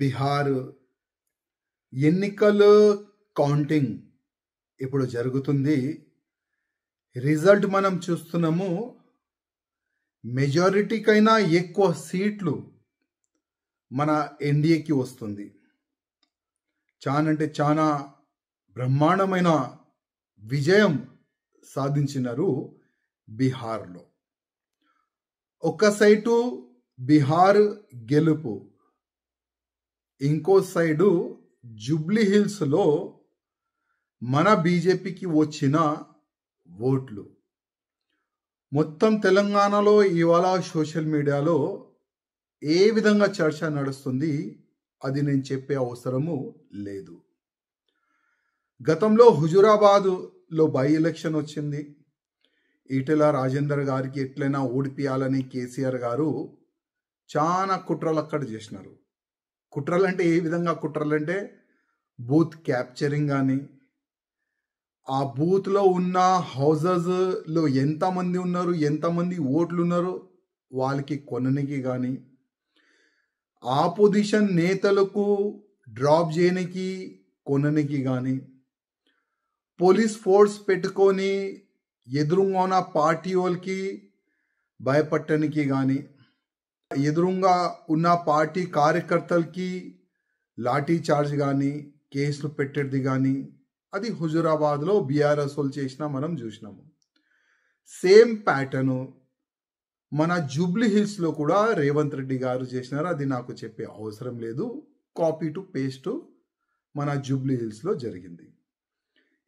బీహార్ ఎన్నికల కౌంటింగ్ ఇప్పుడు జరుగుతుంది. రిజల్ట్ మనం చూస్తున్నాము. మెజారిటీకైనా ఎక్కువ సీట్లు మన ఎన్డీఏకి వస్తుంది. చాలా బ్రహ్మాండమైన విజయం సాధించినారు బీహార్లో. ఒక సైడు బీహార్ గెలుపు, ఇంకో సైడు జూబ్లీ హిల్స్లో మన బీజేపీకి వచ్చిన ఓట్లు. మొత్తం తెలంగాణలో ఇవాళ సోషల్ మీడియాలో ఏ విధంగా చర్చ నడుస్తుంది అది నేను చెప్పే అవసరము లేదు. గతంలో హుజూరాబాద్లో బై ఎలక్షన్ వచ్చింది. ఈటెల రాజేందర్ గారికి ఎట్లయినా ఓడిపియాలని కేసీఆర్ గారు చాలా కుట్రలు అక్కడ చేసినారు. కుట్రలు అంటే ఏ విధంగా కుట్రలు అంటే బూత్ క్యాప్చరింగ్ కానీ, ఆ బూత్లో ఉన్న హౌజెస్లో ఎంతమంది ఉన్నారు, ఎంతమంది ఓట్లు ఉన్నారు వాళ్ళకి కొననికి కానీ, ఆపోజిషన్ నేతలకు డ్రాప్ చేయడానికి కొననికి కానీ, పోలీస్ ఫోర్స్ పెట్టుకొని ఎదురుగా ఉన్న పార్టీ వాళ్ళకి భయపట్టడానికి కానీ, ఎదురుగా ఉన్న పార్టీ కార్యకర్తలకి లాఠీ చార్జ్ కానీ, కేసులు పెట్టేది కానీ, అది హుజూరాబాద్లో బీఆర్ఎస్ వాళ్ళు చేసినా మనం చూసినాము. సేమ్ ప్యాటర్న్ మన జూబ్లీ హిల్స్లో కూడా రేవంత్ రెడ్డి గారు చేసినారు. అది నాకు చెప్పే అవసరం లేదు. కాపీ టు పేస్ట్ మన జూబ్లీ హిల్స్లో జరిగింది.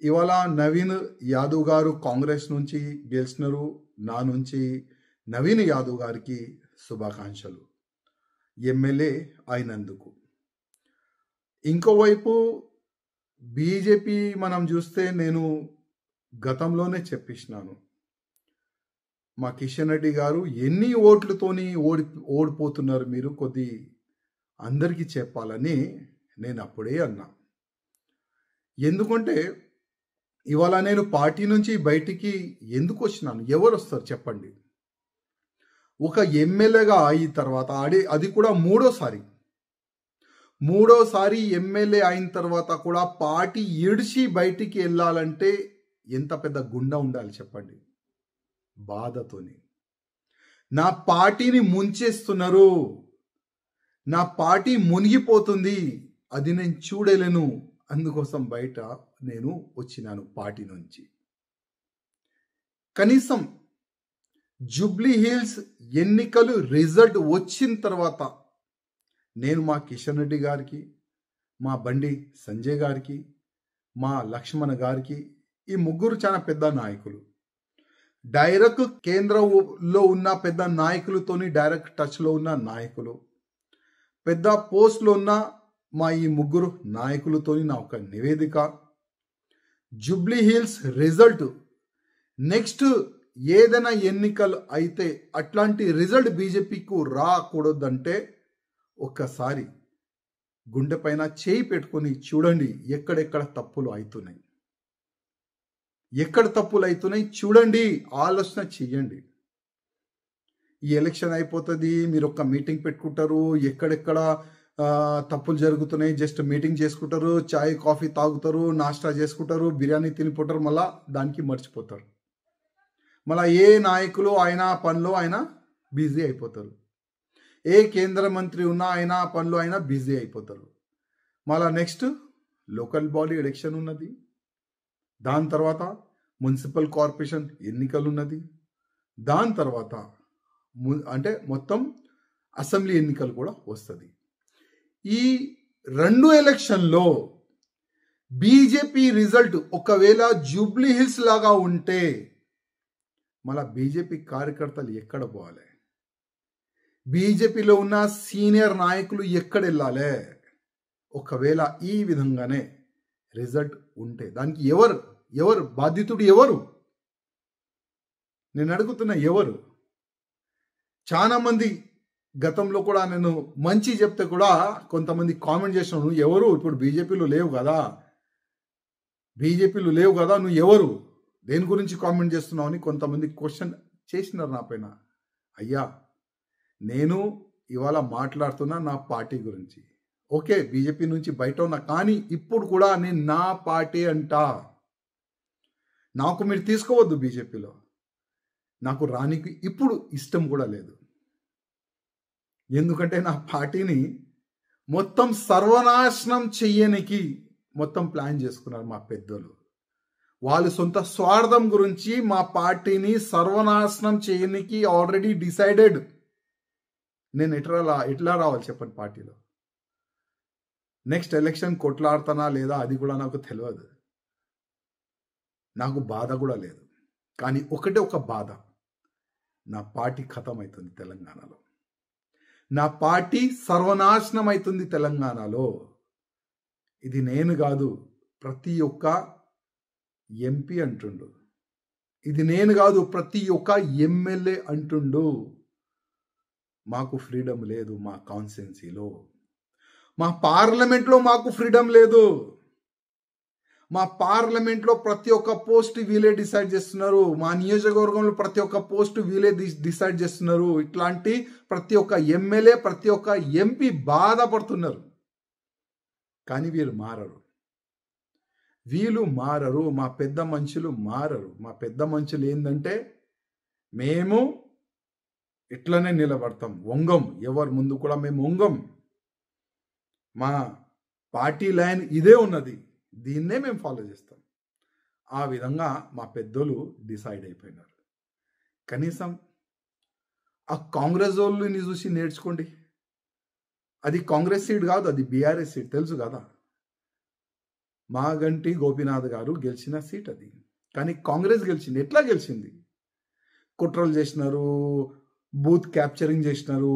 ఇవాళ నవీన్ యాదవ్ గారు కాంగ్రెస్ నుంచి గెలిచినారు. నా నుంచి నవీన్ యాదవ్ గారికి శుభాకాంక్షలు ఎమ్మెల్యే అయినందుకు. ఇంకోవైపు బీజేపీ మనం చూస్తే నేను గతంలోనే చెప్పిస్తున్నాను, మా కిషన్ రెడ్డి గారు ఎన్ని ఓట్లతోని ఓడిపోతున్నారు మీరు కొద్ది అందరికీ చెప్పాలని నేను అప్పుడే అన్నా. ఎందుకంటే ఇవాళ నేను పార్టీ నుంచి బయటికి ఎందుకు వచ్చినాను, ఎవరు వస్తారు చెప్పండి. ఒక ఎమ్మెల్యేగా అయిన తర్వాత అది కూడా మూడోసారి ఎమ్మెల్యే అయిన తర్వాత కూడా పార్టీ ఇడిచి బయటికి వెళ్ళాలంటే ఎంత పెద్ద గుండె ఉండాలి చెప్పండి. బాధతోని నా పార్టీని ముంచేస్తున్నారు, నా పార్టీ మునిగిపోతుంది, అది నేను చూడలేను. అందుకోసం బయట నేను వచ్చినాను పార్టీ నుంచి. కనీసం జూబ్లీ హిల్స్ ఎన్నికలు రిజల్ట్ వచ్చిన తర్వాత నేను మా కిషన్ రెడ్డి గారికి, మా బండి సంజయ్ గారికి, మా లక్ష్మణ్ గారికి, ఈ ముగ్గురు చాలా పెద్ద నాయకులు, డైరెక్ట్ కేంద్రంలో ఉన్న పెద్ద నాయకులతోని డైరెక్ట్ టచ్లో ఉన్న నాయకులు, పెద్ద పోస్ట్లో ఉన్న మా ఈ ముగ్గురు నాయకులతోని నా ఒక నివేదిక. జూబ్లీ హిల్స్ రిజల్ట్ నెక్స్ట్ ఏదైనా ఎన్నికలు అయితే అట్లాంటి రిజల్ట్ బీజేపీకు రాకూడదంటే ఒక్కసారి గుండె పైన చేయి పెట్టుకొని చూడండి ఎక్కడెక్కడ తప్పులు అవుతున్నాయి, ఎక్కడ తప్పులు అవుతున్నాయి చూడండి, ఆలోచన చెయ్యండి. ఈ ఎలక్షన్ అయిపోతుంది, మీరు ఒక మీటింగ్ పెట్టుకుంటారు, ఎక్కడెక్కడ తప్పులు జరుగుతున్నాయి జస్ట్ మీటింగ్ చేసుకుంటారు, చాయ్ కాఫీ తాగుతారు, నాష్టా చేసుకుంటారు, బిర్యానీ తినిపోతారు, మళ్ళా దానికి మర్చిపోతారు. మళ్ళీ ఏ నాయకులు ఆయన పనిలో ఆయన బిజీ అయిపోతారు, ఏ కేంద్ర మంత్రి ఉన్నా ఆయన పనిలో ఆయన బిజీ అయిపోతారు. మళ్ళీ నెక్స్ట్ లోకల్ బాడీ ఎలక్షన్ ఉన్నది, దాని తర్వాత మున్సిపల్ కార్పొరేషన్ ఎన్నికలు ఉన్నది, దాని తర్వాత అంటే మొత్తం అసెంబ్లీ ఎన్నికలు కూడా వస్తుంది. ఈ 2 ఎలక్షన్లో బీజేపీ రిజల్ట్ ఒకవేళ జూబ్లీ హిల్స్ లాగా ఉంటే మళ్ళా బీజేపీ కార్యకర్తలు ఎక్కడ పోవాలి, బీజేపీలో ఉన్న సీనియర్ నాయకులు ఎక్కడ వెళ్ళాలి? ఒకవేళ ఈ విధంగానే రిజల్ట్ ఉంటే దానికి ఎవరు బాధితుడు? ఎవరు? నేను అడుగుతున్నా ఎవరు? చాలా మంది గతంలో కూడా నేను మంచి చెప్తే కూడా కొంతమంది కామెంట్ చేసినాను, ఎవరు ఇప్పుడు బీజేపీలో లేవు కదా నువ్వు ఎవరు, దేని గురించి కామెంట్ చేస్తున్నావు అని కొంతమంది క్వశ్చన్ చేసినారు నా పైన. అయ్యా, నేను ఇవాళ మాట్లాడుతున్నా నా పార్టీ గురించి. ఓకే, బీజేపీ నుంచి బయట ఉన్నా, కానీ ఇప్పుడు కూడా నేను నా పార్టీ అంటా. నాకు మీరు తీసుకోవద్దు బీజేపీలో, నాకు రానికి ఇప్పుడు ఇష్టం కూడా లేదు. ఎందుకంటే నా పార్టీని మొత్తం సర్వనాశనం చెయ్యనికి మొత్తం ప్లాన్ చేసుకున్నారు మా పెద్దలు. వాళ్ళు సొంత స్వార్థం గురించి మా పార్టీని సర్వనాశనం చేయనికి ఆల్రెడీ డిసైడెడ్. నేను ఎట్లా రావాలి చెప్పండి పార్టీలో? నెక్స్ట్ ఎలక్షన్ కొట్లాడుతానా లేదా అది కూడా నాకు తెలియదు, నాకు బాధ కూడా లేదు. కానీ ఒకటే ఒక బాధ, నా పార్టీ ఖతం అవుతుంది తెలంగాణలో, నా పార్టీ సర్వనాశనం అవుతుంది తెలంగాణలో. ఇది నేను కాదు, ప్రతి ఒక్క ఎంపీ అంటుండు. ఇది నేను కాదు, ప్రతి ఒక్క ఎమ్మెల్యే అంటుండు. మాకు ఫ్రీడమ్ లేదు మా కాన్స్టిట్యున్సీలో, మా పార్లమెంట్లో మాకు ఫ్రీడమ్ లేదు. మా పార్లమెంట్లో ప్రతి ఒక్క పోస్ట్ వీలే డిసైడ్ చేస్తున్నారు, మా నియోజకవర్గంలో ప్రతి ఒక్క పోస్ట్ వీలే డిసైడ్ చేస్తున్నారు. ఇట్లాంటి ప్రతి ఒక్క ఎమ్మెల్యే, ప్రతి ఒక్క ఎంపీ బాధపడుతున్నారు. కానీ వీళ్ళు మారరు, మా పెద్ద మనుషులు మారరు. మా పెద్ద మనుషులు ఏంటంటే, మేము ఇట్లనే నిలబడతాం, వంగం, ఎవరి ముందు కూడా మేము వంగం. మా పార్టీ లైన్ ఇదే ఉన్నది, దీన్నే మేము ఫాలో చేస్తాం. ఆ విధంగా మా పెద్దలు డిసైడ్ అయిపోయినారు. కనీసం ఆ కాంగ్రెస్ వాళ్ళని చూసి నేర్చుకోండి. అది కాంగ్రెస్ సీట్ కాదు, అది బీఆర్ఎస్ సీట్, తెలుసు కదా. మాగంటి గోపీనాథ్ గారు గెలిచిన సీట్ అది, కానీ కాంగ్రెస్ గెలిచింది. ఎట్లా గెలిచింది? కుట్రలు చేసినారు, బూత్ క్యాప్చరింగ్ చేసినారు,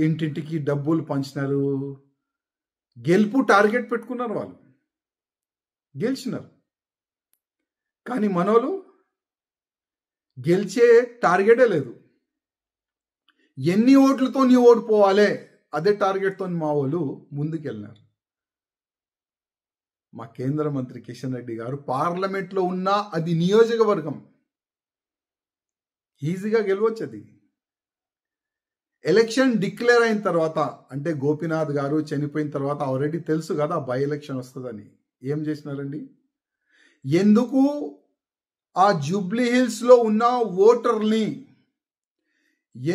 ఇంటింటికి డబ్బులు పంచినారు, గెలుపు టార్గెట్ పెట్టుకున్నారు, వాళ్ళు గెలిచినారు. కానీ మనోళ్ళు గెలిచే టార్గెటే లేదు. ఎన్ని ఓట్లతో నీ ఓడిపోవాలి అదే టార్గెట్తో మా వాళ్ళు ముందుకెళ్ళినారు. మా కేంద్ర మంత్రి కిషన్ రెడ్డి గారు పార్లమెంట్లో ఉన్నా అది నియోజకవర్గం, ఈజీగా గెలవచ్చు. అది ఎలక్షన్ డిక్లేర్ అయిన తర్వాత, అంటే గోపీనాథ్ గారు చనిపోయిన తర్వాత ఆల్రెడీ తెలుసు కదా బై ఎలక్షన్ వస్తుందని. ఏం చేసినారండి? ఎందుకు ఆ జూబ్లీ హిల్స్లో ఉన్న ఓటర్ని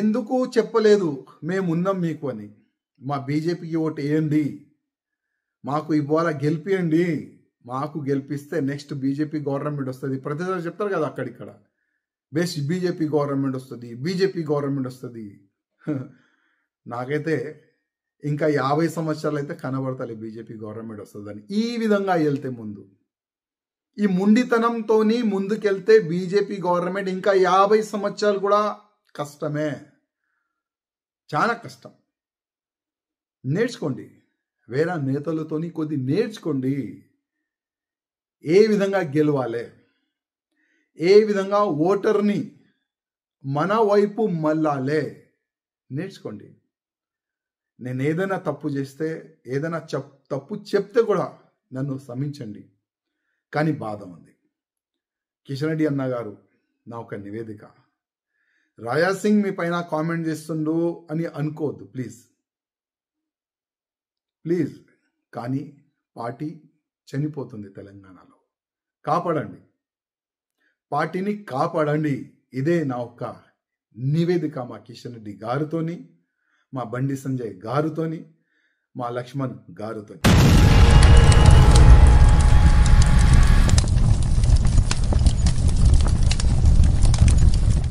ఎందుకు చెప్పలేదు మేమున్నాం మీకు అని? మా బీజేపీకి ఓటు వేయండి, మాకు ఇవాళ గెలిపియండి, మాకు గెలిపిస్తే నెక్స్ట్ బీజేపీ గవర్నమెంట్ వస్తుంది. ప్రతిసారి చెప్తారు కదా అక్కడిక్కడ, బెస్ట్ బీజేపీ గవర్నమెంట్ వస్తుంది, బీజేపీ గవర్నమెంట్ వస్తుంది. నాకైతే ఇంకా 50 సంవత్సరాలు అయితే కనబడతాయి బీజేపీ గవర్నమెంట్ వస్తుందని. ఈ విధంగా వెళ్తే ముందు, ఈ ముండితనంతో ముందుకెళ్తే బీజేపీ గవర్నమెంట్ ఇంకా 50 సంవత్సరాలు కూడా కష్టమే, చాలా కష్టం. నేర్చుకోండి, వేరే నేతలతోని కొద్ది నేర్చుకోండి. ఏ విధంగా గెలవాలి, ఏ విధంగా ఓటర్ని మన వైపు మళ్ళాలే నేర్చుకోండి. నేను ఏదైనా తప్పు చేస్తే, ఏదైనా తప్పు చెప్తే కూడా నన్ను క్షమించండి. కానీ బాధ ఉంది. కిషన్ రెడ్డి అన్న గారు, నా ఒక నివేదిక, రాజా సింగ్ మీ పైన కామెంట్ చేస్తుండు అని అనుకోవద్దు ప్లీజ్. కానీ పార్టీ చనిపోతుంది తెలంగాణలో, కాపాడండి, పార్టీని కాపాడండి. ఇదే నా ఒక్క నివేదిక మా కిషన్ రెడ్డి గారితోని, మా బండి సంజయ్ గారితోని, మా లక్ష్మణ్ గారితోని.